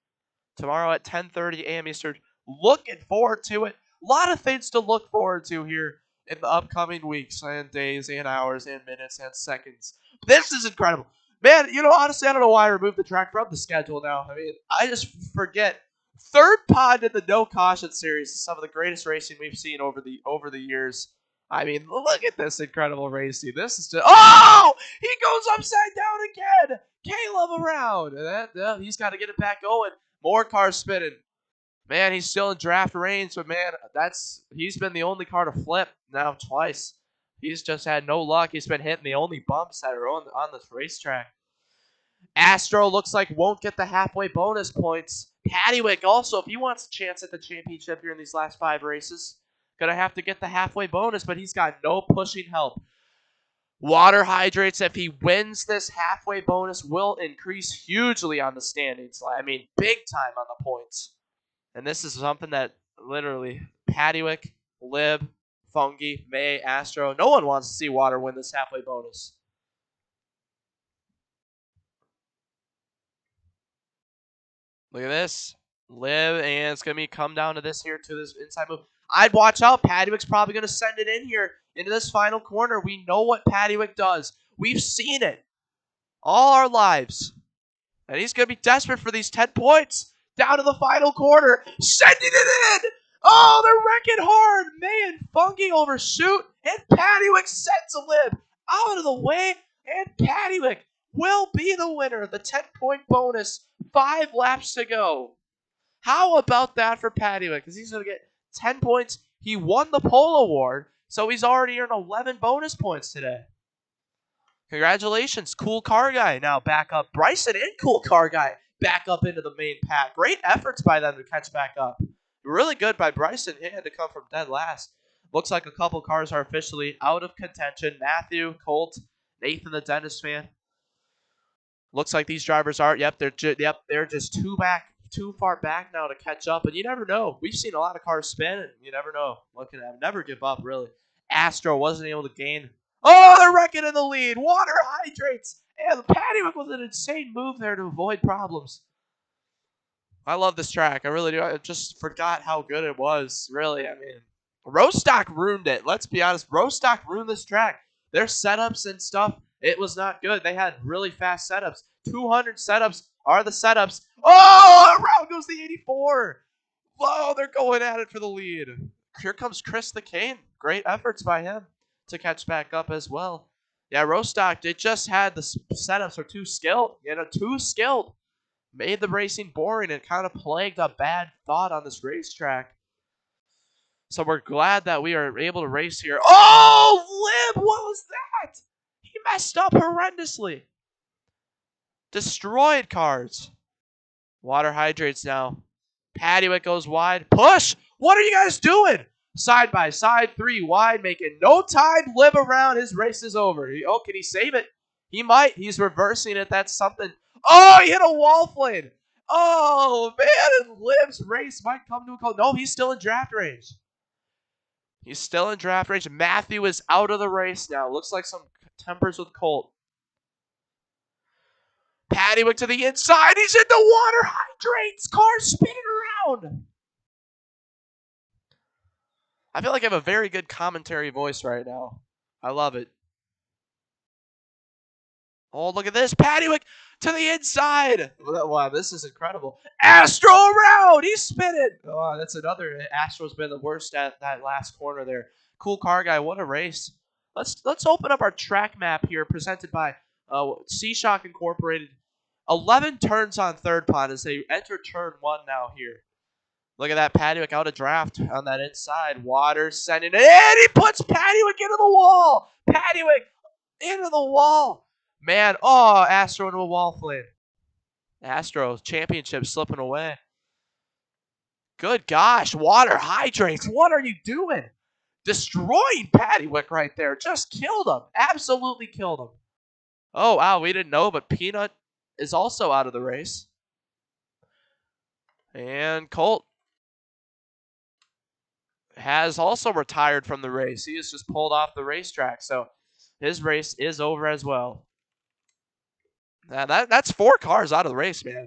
Tomorrow at 10:30 a.m. Eastern. Looking forward to it. A lot of things to look forward to here in the upcoming weeks and days and hours and minutes and seconds. This is incredible. Man, honestly, I don't know why I removed the track from the schedule now. I mean, I just forget. Third pod in the No Caution Series is some of the greatest racing we've seen over the years. I mean, look at this incredible racing. This is just... Oh! He goes upside down again! Caleb around! And he's got to get it back going. More cars spinning. Man, he's still in draft range, but man, he's been the only car to flip now twice. He's just had no luck. He's been hitting the only bumps that are on this racetrack. Astro looks like won't get the halfway bonus points. Paddywick also, if he wants a chance at the championship here in these last 5 races, going to have to get the halfway bonus, but he's got no pushing help. Water Hydrates, if he wins this halfway bonus, will increase hugely on the standings. I mean, big time on the points. And this is something that literally Paddywick, Lib, Fungi, May, Astro. No one wants to see Water win this halfway bonus. Look at this. Live, and it's going to be come down to this here, to this inside move. I'd watch out. Pattywick's probably going to send it in here into this final corner. We know what Pattywick does. We've seen it all our lives. And he's going to be desperate for these 10 points. Down to the final quarter. Sending it in. Oh, they're wrecking hard. Man, Fungi overshoot. And Pattywick sends a lib out of the way. And Pattywick will be the winner. The 10-point bonus. 5 laps to go. How about that for Pattywick? Because he's going to get 10 points. He won the pole award. So he's already earned 11 bonus points today. Congratulations, Cool Car Guy. Now back up. Bryson and Cool Car Guy back up into the main pack. Great efforts by them to catch back up. Really good by Bryson. He had to come from dead last. Looks like a couple cars are officially out of contention. Matthew, Colt, Nathan the Dentist fan. Looks like these drivers are. Yep, they're just too far back now to catch up. And you never know. We've seen a lot of cars spin, and you never know. Looking at them, never give up really. Astro wasn't able to gain. Oh, they're wrecking in the lead. Water hydrates. And Pattywick was an insane move there to avoid problems. I love this track. I really do. I just forgot how good it was. Really, I mean, Rostock ruined it. Let's be honest. Rostock ruined this track. Their setups and stuff, it was not good. They had really fast setups. 200 setups are the setups. Oh, around goes the 84. Whoa, they're going at it for the lead. Here comes Chris the Cane. Great efforts by him to catch back up as well. Yeah, Rostock, they just had the setups are too skilled. Too skilled. Made the racing boring and kind of plagued a bad thought on this racetrack. So we're glad that we are able to race here. Oh, Lib, what was that? He messed up horrendously. Destroyed cars. Water hydrates now. Pattywick goes wide. Push! What are you guys doing? Side by side, 3 wide, making no time. Live around. His race is over. Oh, can he save it? He might. He's reversing it. That's something. Oh, he hit a wall flame. Oh, man. And Liv's race might come to a close. No, he's still in draft range. He's still in draft range. Matthew is out of the race now. Looks like some tempers with Colt. Pattywick to the inside. He's in the water hydrates. Car spinning around. I feel like I have a very good commentary voice right now. I love it. Oh, look at this. Pattywick to the inside. Wow, this is incredible. Astro around. He's spinning. Oh, that's another. Astro's been the worst at that last corner there. Cool Car Guy. What a race. Let's open up our track map here presented by C-Shock Incorporated. 11 turns on third pond as they enter turn 1 now here. Look at that, Pattywick out of draft on that inside. Water sending it, and he puts Pattywick into the wall. Pattywick into the wall. Man, oh, Astro into a wall flame. Astro championship slipping away. Good gosh, water hydrates. What are you doing? Destroying Pattywick right there. Just killed him. Absolutely killed him. Oh, wow, we didn't know, but Peanut is also out of the race. And Colt has also retired from the race. He has just pulled off the racetrack, so his race is over as well. Now that's 4 cars out of the race, man.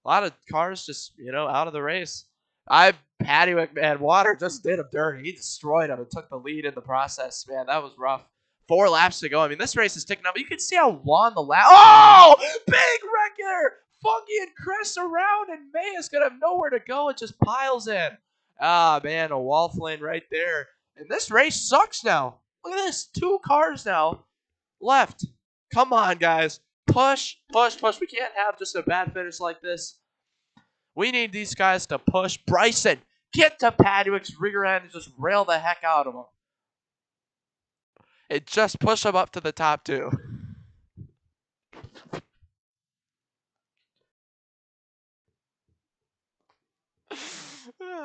A lot of cars just, out of the race. Pattywick, man, Water just did him dirty. He destroyed him and took the lead in the process, man. That was rough. 4 laps to go. I mean, this race is ticking up. You can see how long the lap. Oh, big wreck there. Funky and Chris around, and May is going to have nowhere to go. It just piles in. Ah, man, a wall flame right there. And this race sucks now. Look at this. 2 cars now left. Come on, guys. Push, push, push. We can't have just a bad finish like this. We need these guys to push. Bryson, get to Pattywick's rear end and just rail the heck out of him. And just push him up to the top, too.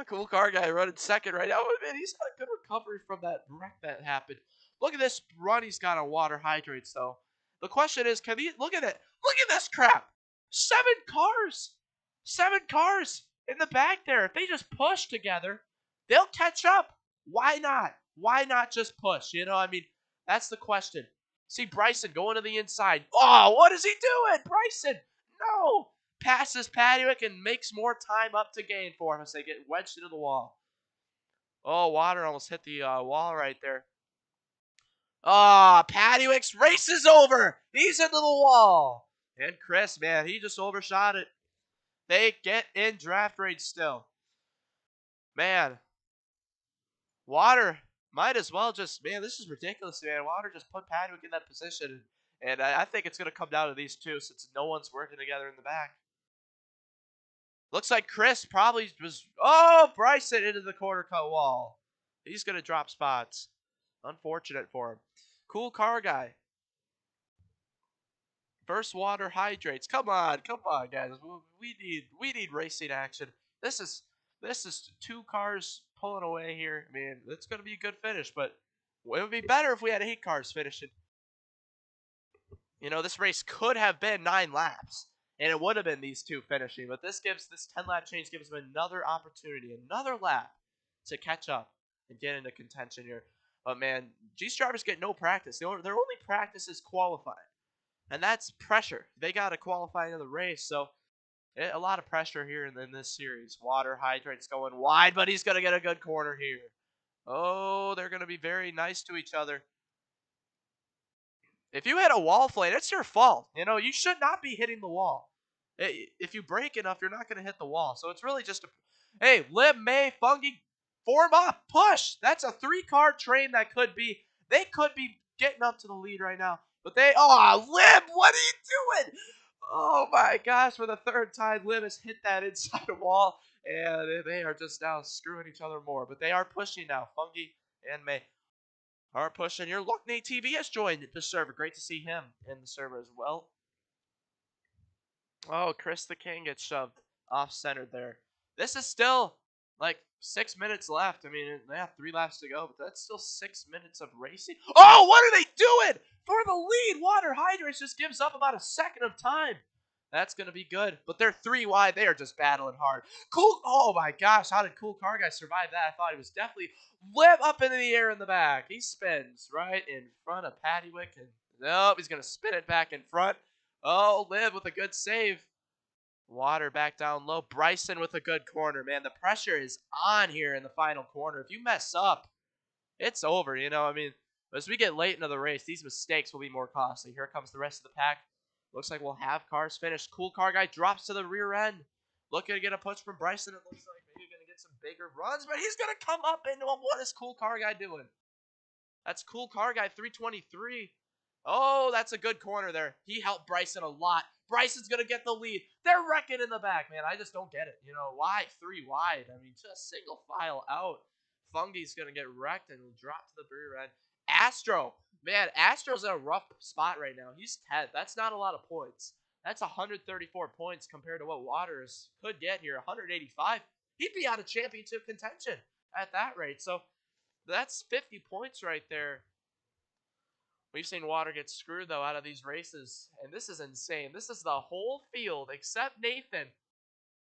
Cool Car Guy running second right now. Oh, man, he's got a good recovery from that wreck that happened. Look at this run he's got on water hydrates, though. The question is, can he look at it? Look at this crap. 7 cars. 7 cars in the back there. If they just push together, they'll catch up. Why not? Why not just push? I mean, that's the question. See Bryson going to the inside. Oh, what is he doing? Bryson, no. Passes Patrick and makes more time up to gain for him as they get wedged into the wall. Oh, Water almost hit the wall right there. Ah, Patrick's race is over. He's into the wall. And Chris, man, he just overshot it. They get in draft rate still. Man, Water might as well just, man, this is ridiculous, man. Water just put Patrick in that position. And I think it's going to come down to these two since no one's working together in the back. Looks like Chris probably was, oh, Bryson into the quarter cut wall. He's going to drop spots. Unfortunate for him. Cool car guy. First water hydrates. Come on, guys. We need racing action. This is two cars pulling away here. I mean, it's gonna be a good finish, but it would be better if we had 8 cars finishing. This race could have been 9 laps, and it would have been these two finishing. But this 10-lap change gives them another opportunity, another lap to catch up and get into contention here. But man, G's drivers get no practice. Their only practice is qualifying. And that's pressure. They got to qualify into the race, so a lot of pressure here in this series. Water hydrates going wide, but he's going to get a good corner here. Oh, they're going to be very nice to each other. If you hit a wall flate, it's your fault. You should not be hitting the wall. If you break enough, you're not going to hit the wall. So it's really just hey, Lib, May, Fungi, form up, push. That's a 3-car train they could be getting up to the lead right now. But Lib, what are you doing? Oh my gosh, for the third time, Lib has hit that inside wall, and they are just now screwing each other more. But they are pushing now. Fungi and May are pushing. Your Luckney TV has joined the server. Great to see him in the server as well. Oh, Chris the King gets shoved off-centered there. This is still like 6 minutes left. I mean, they have 3 laps to go, but that's still 6 minutes of racing. Oh, what are they doing? For the lead, Water Hydrates just gives up about a second of time. That's going to be good, but they're 3 wide. They are just battling hard. Cool. Oh, my gosh. How did Cool Car Guy survive that? I thought he was definitely live up into the air in the back. He spins right in front of Patrick, and nope, he's going to spin it back in front. Oh, Liv with a good save. Water back down low. Bryson with a good corner. Man, the pressure is on here in the final corner. If you mess up, it's over. I mean, as we get late into the race, these mistakes will be more costly. Here comes the rest of the pack. Looks like we'll have cars finished. Cool Car Guy drops to the rear end. Looking to get a push from Bryson. It looks like maybe going to get some bigger runs, but he's going to come up into him. What is Cool Car Guy doing? That's Cool Car Guy 323. Oh, that's a good corner there. He helped Bryson a lot. Bryson's going to get the lead. They're wrecking in the back, man. I just don't get it. Why 3 wide? I mean, just single file out. Fungi's going to get wrecked and will drop to the rear end. Astro. Man, Astro's in a rough spot right now. He's 10th. That's not a lot of points. That's 134 points compared to what Waters could get here. 185. He'd be out of championship contention at that rate. So that's 50 points right there. We've seen Water get screwed, though, out of these races. And this is insane. This is the whole field except Nathan,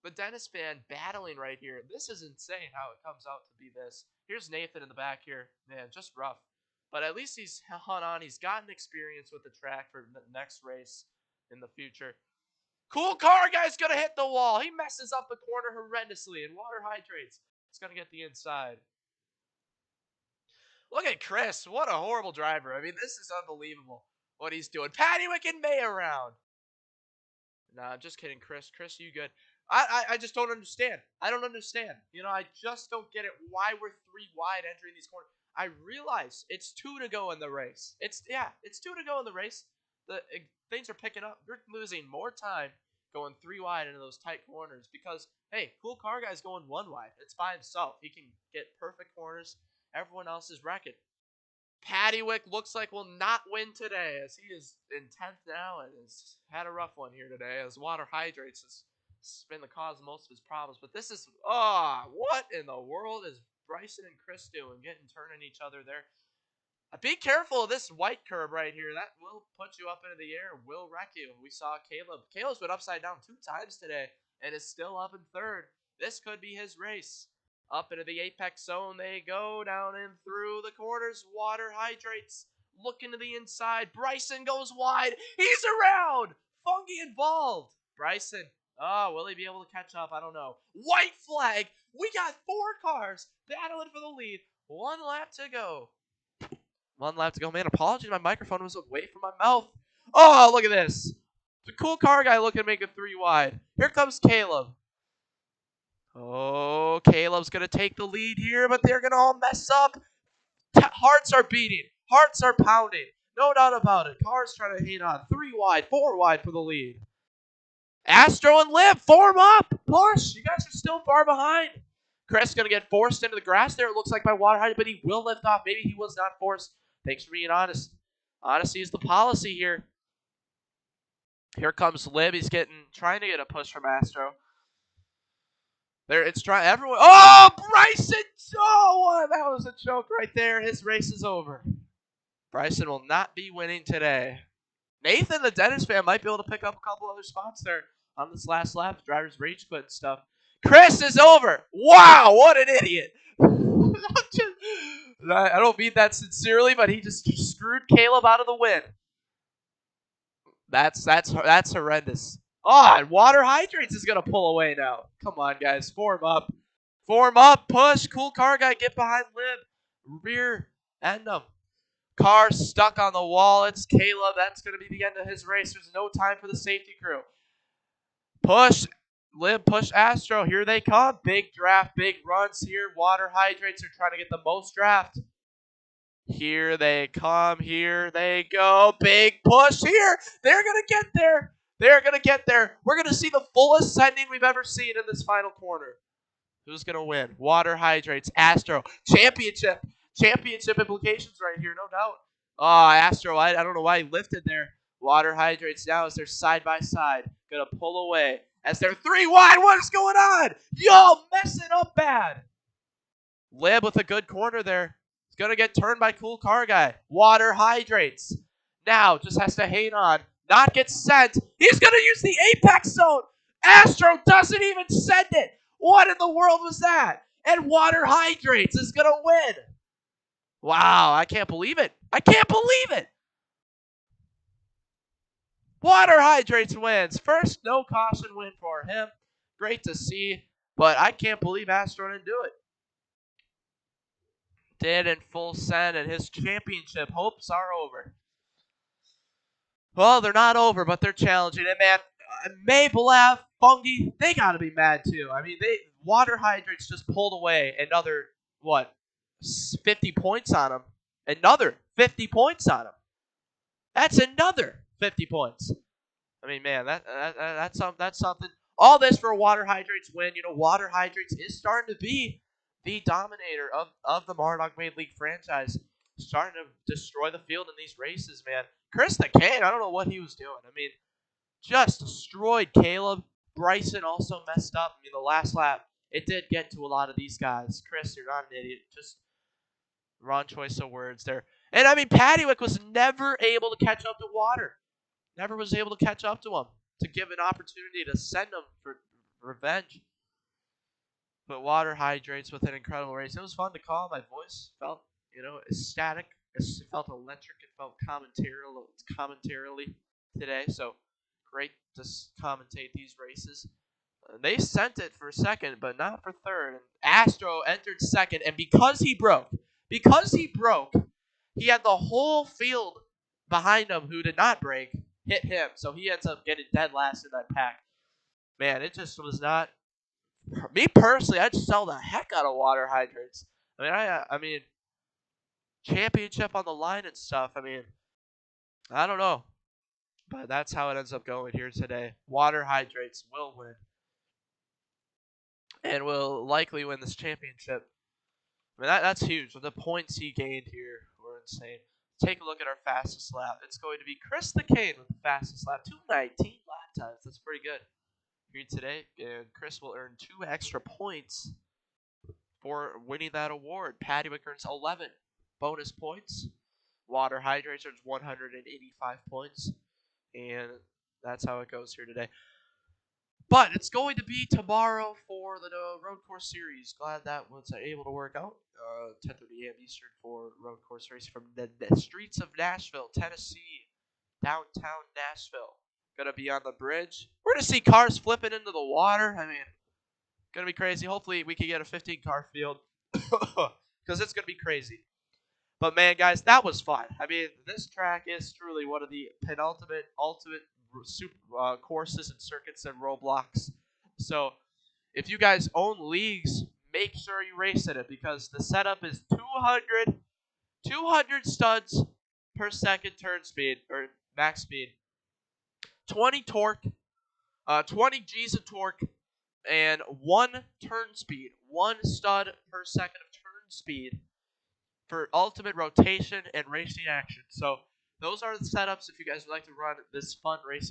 the Dennis fan, battling right here. This is insane how it comes out to be this. Here's Nathan in the back here. Man, just rough. But at least he's hung on. He's gotten experience with the track for the next race in the future. Cool Car Guy's going to hit the wall. He messes up the corner horrendously, and Water hydrates. He's going to get the inside. Look at Chris. What a horrible driver. I mean, this is unbelievable what he's doing. Patrick and May around. Nah, I'm just kidding, Chris. Chris, you good. I just don't understand. I don't understand. I just don't get it. Why we're 3 wide entering these corners. I realize it's 2 to go in the race. It's 2 to go in the race. Things are picking up. You're losing more time going 3 wide into those tight corners because, hey, Cool Car Guy's going 1 wide. It's by himself. He can get perfect corners. Everyone else is wrecking. Patrick looks like will not win today as he is in 10th now and has had a rough one here today as Water hydrates has been the cause of most of his problems. But this is, what in the world is Bryson and Chris doing? Turning each other there. Be careful of this white curb right here. That will put you up into the air and will wreck you. We saw Caleb. Caleb's been upside down 2 times today and is still up in 3rd. This could be his race. Up into the apex zone they go, down and through the corners. Water hydrates. Look into the inside. Bryson goes wide. He's around. Fungi involved. Bryson. Oh, will he be able to catch up? I don't know. White flag. We got 4 cars battling for the lead. 1 lap to go. 1 lap to go. Man, apologies. My microphone was away from my mouth. Oh, look at this. The cool car guy looking to make it 3 wide. Here comes Caleb. Oh, Caleb's going to take the lead here, but they're going to all mess up. Hearts are beating. Hearts are pounding. No doubt about it. Cars trying to hang on. 3 wide, 4 wide for the lead. Astro and Lib, form up. Push. You guys are still far behind. Chris going to get forced into the grass there. It looks like by water height, but he will lift off. Maybe he was not forced. Thanks for being honest. Honesty is the policy here. Here comes Lib. He's trying to get a push from Astro. There, it's trying. Everyone. Oh, Bryson! Oh, that was a choke right there. His race is over. Bryson will not be winning today. Nathan, the Dennis fan, might be able to pick up a couple other spots there on this last lap. Drivers rage quit and stuff. Chris is over. Wow, what an idiot! I don't mean that sincerely, but he just screwed Caleb out of the win. That's horrendous. Oh, and Water Hydrates is going to pull away now. Come on, guys. Form up. Form up. Push. Cool car guy. Get behind Lib. Rear end him. Car stuck on the wall. It's Caleb. That's going to be the end of his race. There's no time for the safety crew. Push. Lib, push Astro. Here they come. Big draft. Big runs here. Water Hydrates are trying to get the most draft. Here they come. Here they go. Big push here. They're going to get there. They're going to get there. We're going to see the fullest sending we've ever seen in this final corner. Who's going to win? Water Hydrates. Astro. Championship. Championship implications right here, no doubt. Oh, Astro, I don't know why he lifted there. Water Hydrates now as they're side by side. Going to pull away. As they're 3 wide. What is going on? Y'all messing up bad. Lib with a good corner there. He's going to get turned by cool car guy. Water Hydrates. Now just has to hang on. Not get sent. He's going to use the apex zone. Astro doesn't even send it. What in the world was that? And Water Hydrates is going to win. Wow, I can't believe it. I can't believe it. Water Hydrates wins. First no caution win for him. Great to see. But I can't believe Astro didn't do it. Did in full send, and his championship hopes are over. Well, they're not over, but they're challenging. And man, Maple Ave, Fungi, they got to be mad too. I mean, Water Hydrates just pulled away another, 50 points on them. Another 50 points on them. That's another 50 points. I mean, man, that's something. All this for a Water Hydrates win. You know, Water Hydrates is starting to be the dominator of the Mardog Made League franchise. Starting to destroy the field in these races, man. Chris the Kane, I don't know what he was doing. I mean, just destroyed Caleb. Bryson also messed up. I mean, the last lap, it did get to a lot of these guys. Chris, you're not an idiot. Just wrong choice of words there. And, I mean, Paddywick was never able to catch up to Water. Never was able to catch up to him to give an opportunity to send him for revenge. But Water Hydrates with an incredible race. It was fun to call. My voice felt, ecstatic. It felt electric. It felt commentarily today. So great to commentate these races. They sent it for second, but not for third. And Astro entered second, and because he broke, he had the whole field behind him who did not break hit him. So he ends up getting dead last in that pack. Man, it just was not. Me personally, I'd sell the heck out of Water Hydrates. I mean, championship on the line and stuff. I mean, I don't know. But that's how it ends up going here today. Water Hydrates will win. And will likely win this championship. I mean, that's huge. The points he gained here were insane. Take a look at our fastest lap. It's going to be Chris the Kane with the fastest lap. 2:19 lap times. That's pretty good here today. And Chris will earn 2 extra points for winning that award. Paddywick earns 11 bonus points. Water Hydrates earns 185 points. And that's how it goes here today. But it's going to be tomorrow for the road course series. Glad that was able to work out. 10:30 a.m. Eastern for road course race from the streets of Nashville, Tennessee, downtown Nashville. Gonna be on the bridge. We're gonna see cars flipping into the water. I mean, gonna be crazy. Hopefully, we can get a 15-car field because it's gonna be crazy. But man, guys, that was fun. I mean, this track is truly one of the penultimate, ultimate super courses and circuits in Roblox. So if you guys own leagues, make sure you race in it because the setup is 200 studs per second turn speed or max speed, 20 torque, 20 G's of torque, and 1 stud per second of turn speed for ultimate rotation and racing action. So those are the setups if you guys would like to run this fun racing